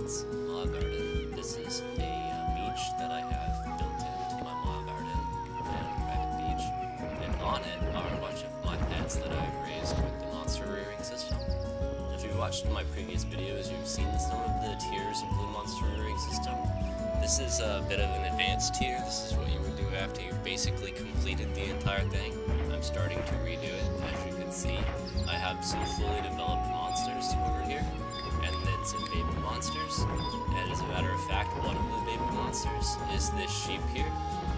Pwnsalot's Law Garden. This is a beach that I have built into my law garden and a private beach. And on it are a bunch of my pets that I've raised with the monster rearing system. If you've watched my previous videos, you've seen some of the tiers of the monster rearing system. This is a bit of an advanced tier. This is what you would do after you've basically completed the entire thing. I'm starting to redo it, as you can see. I have some fully developed monsters over here, and then some baby monsters. And as a matter of fact, one of the baby monsters is this sheep here,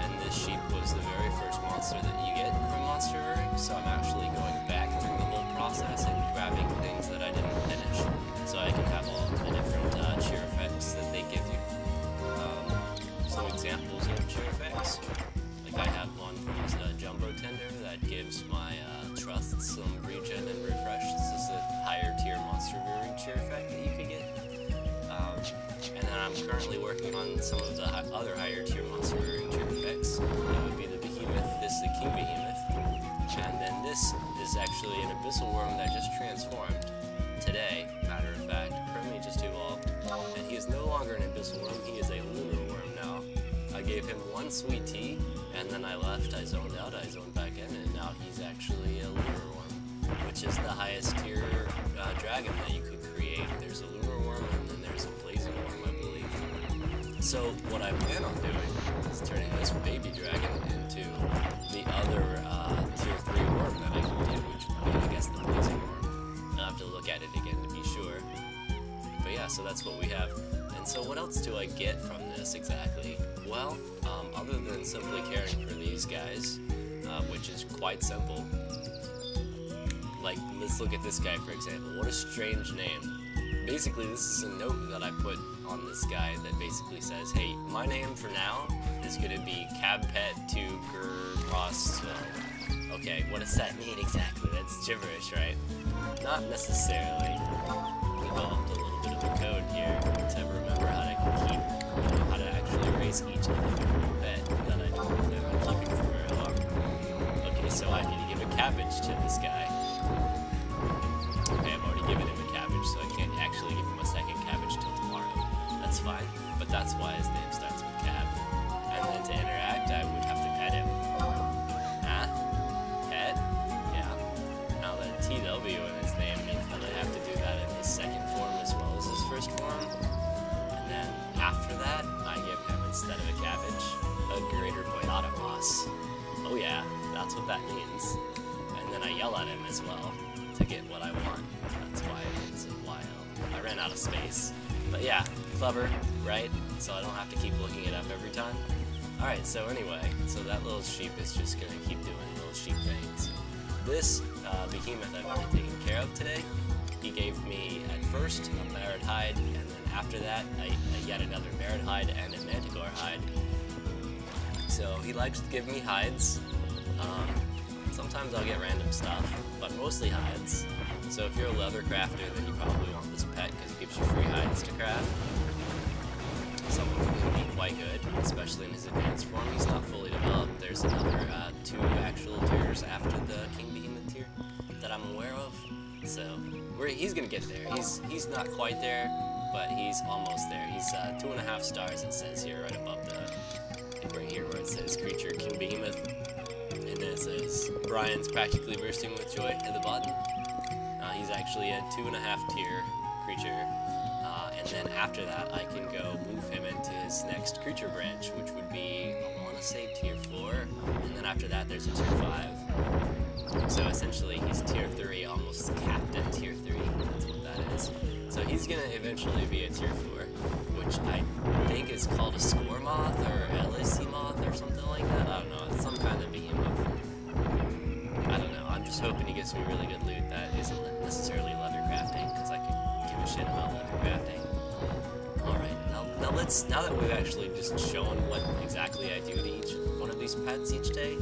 and this sheep was the very first monster that you get from monster rearing, so I'm actually going back through the whole process and grabbing things that I didn't finish, so I can have all the different cheer effects that they give you. Some examples of cheer effects. Like I have one from the Jumbo Tender that gives my trust some regen and refresh. This is a higher tier monster rearing cheer effect that you could get. And then I'm currently working on some of the other higher tier monster rearing cheer effects. That would be the Behemoth. This is the King Behemoth. And then this is actually an Abyssal Worm that just transformed today, matter of fact. Currently just evolved. And he is no longer an Abyssal Worm, he is a Lunar Worm now. I gave him one sweet tea, and then I left, I zoned out, I zoned back in, and now he's actually a Lunar Worm, which is the highest tier dragon that you could create. There's a Lunar Worm, and then there's a Blazing Worm, I believe. So what I plan on doing is turning this baby dragon into the other tier 3 worm that I can do, which would be, I guess, the Blazing Worm. I'll have to look at it again to be sure. But yeah, so that's what we have. And so what else do I get from this exactly? Well, other than simply caring for these guys, which is quite simple. Like, let's look at this guy for example. What a strange name. Basically, this is a note that I put on this guy that basically says, hey, my name for now is going to be Cabpet2Gur. Okay, what does that mean exactly? That's gibberish, right? Not necessarily. Developed a little bit of a code here to remember how to keep, how to actually raise each pet that I don't plan on keeping for very long. Okay, so I need to give a cabbage to this guy. Okay, I've already given him a cabbage, so I can't actually give him a second cabbage till tomorrow. That's fine, but that's why his name starts with Cab. And then to interact, I would have to pet him. Huh? Pet? Yeah. Now that TW in his name means that I have to do that in his second form as well as his first form. And then after that, I give him, instead of a cabbage, a greater Pwnsalot. Oh yeah, that's what that means. And then I yell at him as well to get what I want. That's why it's a while. I ran out of space. But yeah, clever, right? So I don't have to keep looking it up every time. Alright, so anyway, so that little sheep is just gonna keep doing little sheep things. This behemoth I've already taken care of today. He gave me, at first, a merit hide, and then after that, yet another merit hide and a manticore hide. So he likes to give me hides. Sometimes I'll get random stuff, but mostly hides. So if you're a leather crafter, then you probably want this pet because it gives you free hides to craft. Someone who can be quite good, especially in his advanced form. He's not fully developed. There's another 2 actual tiers after the King Behemoth tier that I'm aware of. So he's gonna get there. He's not quite there, but he's almost there. He's 2.5 stars. It says here right above right here where it says creature King Behemoth. And then it says, Brian's practically bursting with joy at the bottom. He's actually a 2.5 tier creature. And then after that, I can go move him into his next creature branch, which would be, I want to say tier 4. And then after that, there's a tier 5. So essentially, he's tier 3, almost capped at tier 3. That's what that is. So he's going to eventually be a tier 4, which I think is called a Score Moth or LAC Moth or something like that. I don't know. It's some kind of behemoth. I don't know. I'm just hoping he gives me really good loot that isn't necessarily leather crafting, because I can give a shit about leather crafting. Alright, now that we've actually just shown what exactly I do to each one of these pets each day,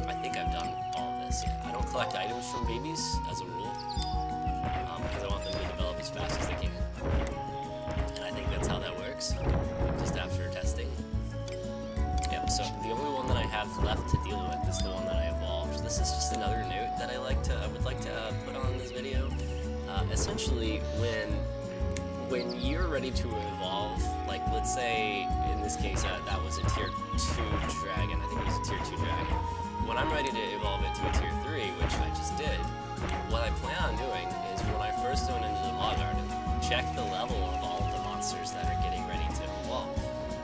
I think I've done all of this. Yeah, I don't collect items from babies as a rule, because I want them to develop as fast as they can. And I think that's how that works, just after testing. Yep, so the only one that I have left to deal with is the one that I evolved. This is just another note that I would like to put on this video. Essentially, when when you're ready to evolve, like let's say in this case that was a tier 2 dragon, I think it was a tier 2 dragon. When I'm ready to evolve it to a tier 3, which I just did, what I plan on doing is when I first went into the Maw Garden, check the level of all of the monsters that are getting ready to evolve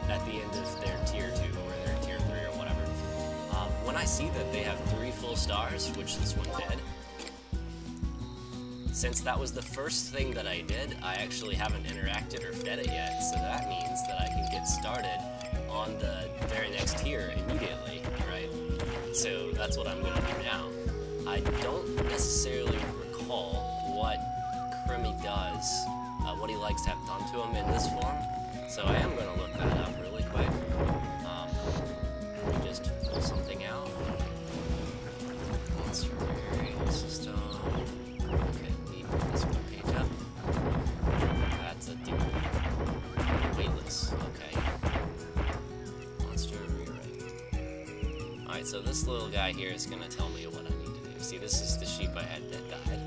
at the end of their tier 2 or their tier 3 or whatever. When I see that they have 3 full stars, which this one did, since that was the first thing that I did, I actually haven't interacted or fed it yet, so that means that I can get started on the very next tier immediately, right? So that's what I'm going to do now. I don't necessarily recall what Crimmy does, what he likes to have done to him in this form, so I am going to look that up really quick. Let me just pull something out. Monster area system. Okay, let me put this one page up. That's a dude. Weightless. Okay. Monster rewrite. Alright, so this little guy here is going to tell me what I need to do. See, this is the sheep I had that died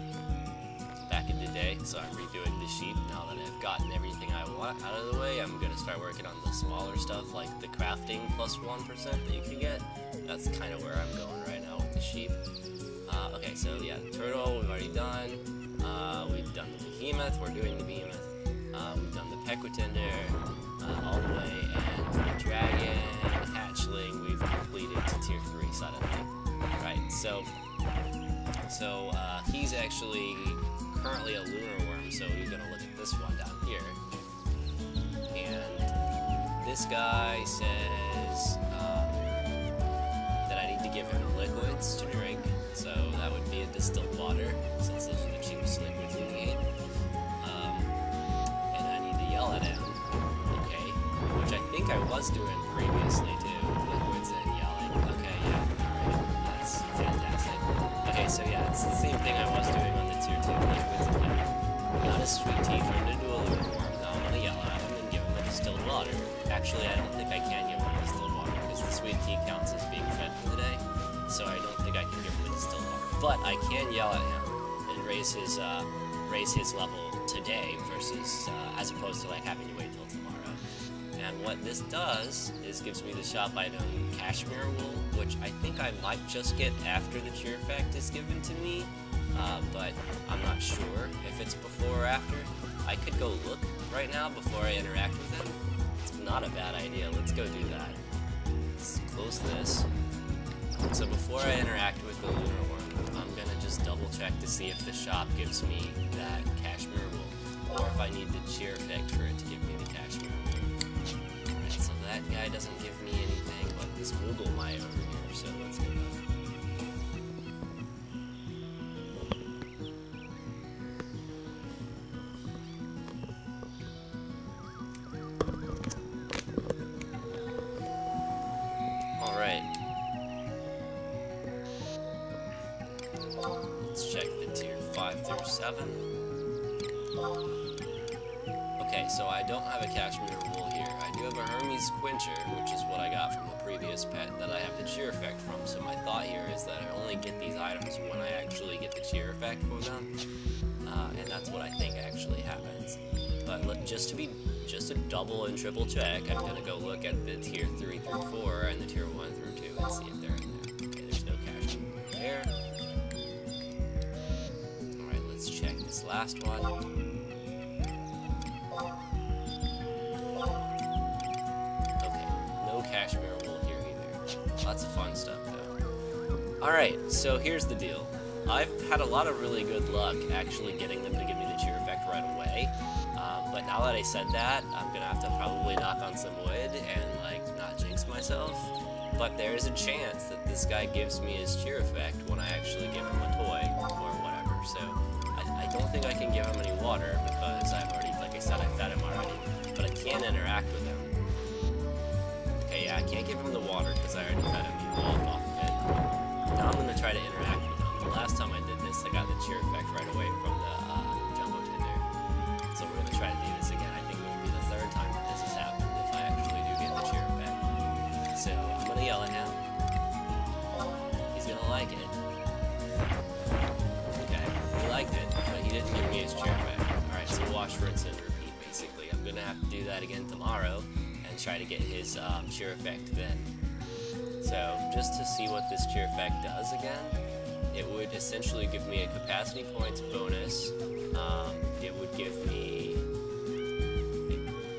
back in the day, so I'm redoing the sheep now that I've gotten everything I want out of the way. I'm going to start working on the smaller stuff, like the crafting plus 1% that you can get. That's kind of where I'm going right now with the sheep. Okay, so yeah, the turtle we've already done. We've done the behemoth, we're doing the behemoth. We've done the pequitender all the way, and the dragon, hatchling, we've completed to tier 3 suddenly. Right, so he's actually currently a lunar worm, so you're gonna look at this one down here. And this guy says that I need to give him liquids to drink, so that would be a distilled water, since those are the cheapest liquids in the game. And I need to yell at him, okay, which I think I was doing previously too, liquids and yelling. Okay, yeah, alright, that's fantastic. Okay, so yeah, it's the same thing I was doing on the tier 2, liquids and yelling. Got a sweet tea turned into a lunar worm, now I'm gonna yell at him and give him a distilled water. Actually, I don't think I can give him a distilled water, because the sweet tea counts as being fed for the day, so I don't think I can give him a distilled water. But I can yell at him and raise his level today versus, as opposed to like having to wait till tomorrow. And what this does is gives me the shop item Cashmere Wool, which I think I might just get after the cheer effect is given to me, but I'm not sure if it's before or after. I could go look right now before I interact with him. It's not a bad idea. Let's go do that. Let's close this. So before I interact with the lunar worm, I'm gonna just double check to see if the shop gives me that Cashmere Wool, or if I need the cheer effect for it to give me the Cashmere Wool. Alright, so that guy doesn't give me anything, but this Moogle might over here, so let's go look. Alright. Let's check the tier 5 through 7. Okay, so I don't have a Cashmere Wool here. I do have a Hermes Quencher, which is what I got from a previous pet that I have the cheer effect from, so my thought here is that I only get these items when I actually get the cheer effect for them, and that's what I think actually happens. But look, just to double and triple check, I'm gonna go look at the tier 3 through 4 and the tier 1 through 2 and see if they're in there. Okay, there's no Cashmere there. Alright, let's check this last one. Cashmere Wool here either. Lots of fun stuff though. Alright, so here's the deal. I've had a lot of really good luck actually getting them to give me the cheer effect right away. But now that I said that, I'm gonna have to probably knock on some wood and like not jinx myself. But there's a chance that this guy gives me his cheer effect when I actually give him a toy or whatever. So I don't think I can give him any water because I've already, like I said, I fed him already. But I can interact with him. Okay, yeah, I can't give him the water because I already fed him. He evolved off of it. Now I'm going to try to interact with him. The last time I did this, I got the cheer effect right away from the jumbo tender. So we're going to try to do this again. I think it will be the third time that this has happened if I actually do get the cheer effect. So I'm going to yell at him. He's going to like it. Okay, he liked it, but he didn't give me his cheer effect. Alright, so wash, rinse, and repeat, basically. have to do that again tomorrow and try to get his cheer effect then. So just to see what this cheer effect does again, it would essentially give me a capacity points bonus. It would give me...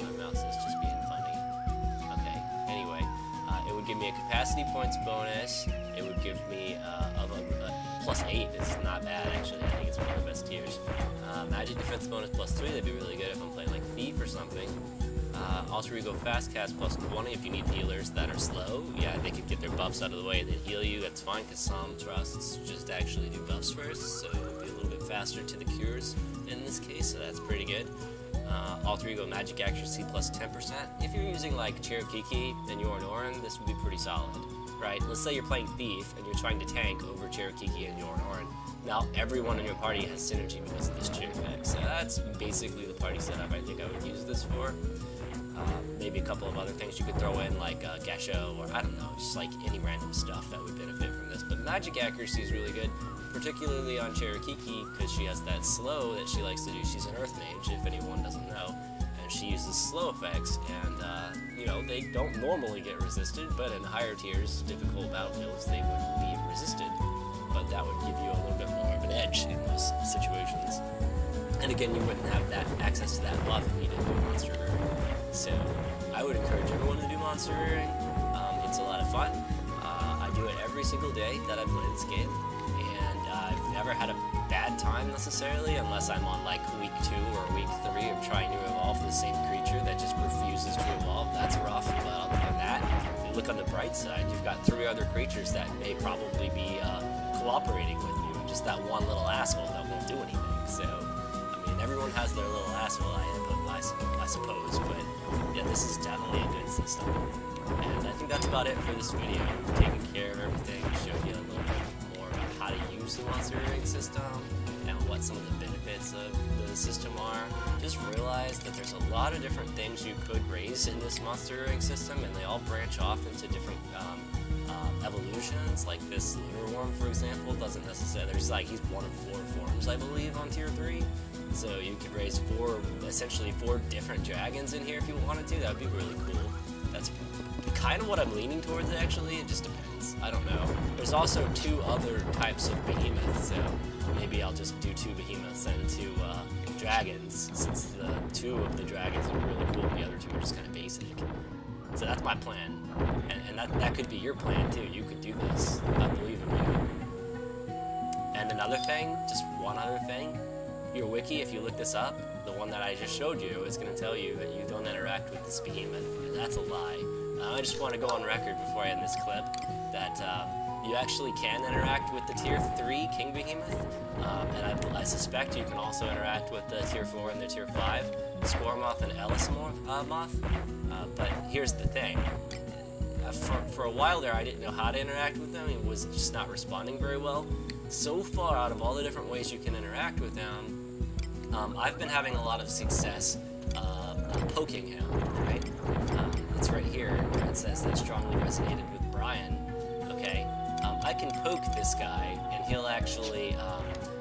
My mouse is just being funny. Okay, anyway, it would give me a capacity points bonus. It would give me +8 is not bad actually. I think it's one of the best tiers. Magic defense bonus +3, that'd be really good if I'm playing like Thief or something. Alter Ego fast cast +20 if you need healers that are slow. Yeah, they could get their buffs out of the way and then heal you. That's fine because some trusts just actually do buffs first, so it'll be a little bit faster to the cures in this case, so that's pretty good. Alter Ego magic accuracy +10%. If you're using like Cherokee and Yorinoran, this would be pretty solid, right? Let's say you're playing Thief and you're trying to tank over Cherokee and Yorinoran. Now everyone in your party has synergy because of this cheer effect, so that's basically the party setup I think I would use this for. Maybe a couple of other things you could throw in, like Gesho, or I don't know, just like any random stuff that would benefit from this. But magic accuracy is really good, particularly on Cherokee, because she has that slow that she likes to do. She's an Earth Mage, if anyone doesn't know, and she uses slow effects, and you know, they don't normally get resisted, but in higher tiers, difficult battlefields, they would be resisted. But that would give you a little bit more of an edge in those situations. And again, you wouldn't have that access to that buff if you didn't do Monster Rearing. So I would encourage everyone to do Monster Rearing. It's a lot of fun. I do it every single day that I play this game, and I've never had a bad time necessarily, unless I'm on like week 2 or week 3 of trying to evolve the same creature that just refuses to evolve. That's rough, but other than that, if you look on the bright side, you've got 3 other creatures that may probably be cooperating with you, just that one little asshole that won't do anything. So, I mean, everyone has their little asshole, I suppose, but yeah, this is definitely a good system. And I think that's about it for this video. Taking care of everything, showed you a little bit more about how to use the Monster Rearing system and what some of the benefits of the system are. Just realize that there's a lot of different things you could raise in this Monster Rearing system, and they all branch off into different evolutions. Like this Lunar Worm, for example, doesn't necessarily, he's one of 4 forms, I believe, on tier 3. So you could raise essentially 4 different dragons in here if you wanted to. That would be really cool. That's kind of what I'm leaning towards, actually. It just depends. I don't know. There's also 2 other types of behemoths, so maybe I'll just do 2 behemoths and 2 dragons, since the 2 of the dragons are really cool and the other 2 are just kind of basic. So that's my plan. And that could be your plan, too. You could do this. I believe in you. And another thing, just one other thing, your wiki, if you look this up, the one that I just showed you, is going to tell you that you don't interact with this behemoth. And that's a lie. I just want to go on record before I end this clip that you actually can interact with the tier 3 King Behemoth, and I suspect you can also interact with the tier 4 and the tier 5 Squirmoth and Ellis Moth. But here's the thing. For a while there, I didn't know how to interact with them. It was just not responding very well. So far, out of all the different ways you can interact with them, I've been having a lot of success poking him, right? It's right here where it says that strongly resonated with Brian. Okay, I can poke this guy, and he'll actually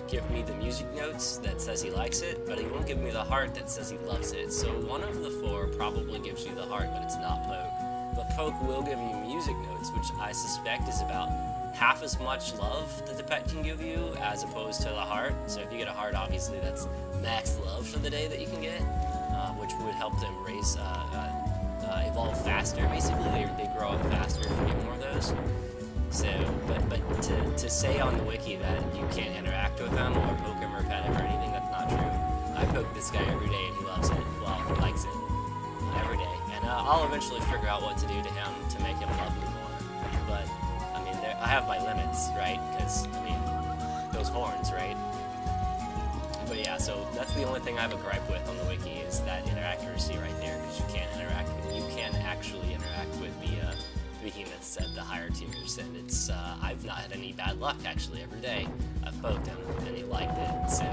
give me the music notes that says he likes it, but he won't give me the heart that says he loves it. So one of the 4 probably gives you the heart, but it's not poke. But poke will give you music notes, which I suspect is about half as much love that the pet can give you as opposed to the heart. So if you get a heart, obviously that's max love for the day that you can get, which would help them raise, evolve faster. Basically, they grow up faster if you get more of those. So, but to say on the wiki that you can't interact with them or poke him or pet him or anything, that's not true. I poke this guy every day and he loves it. Well, he likes it every day. And I'll eventually figure out what to do to him to make him love me more. But, I mean, I have my limits, right? Because, I mean, those horns, right? But yeah, so that's the only thing I have a gripe with on the wiki is that inaccuracy right there, because you can't actually interact with the behemoths at the higher tiers, and it's I've not had any bad luck actually. Every day I've poked him and he liked it, so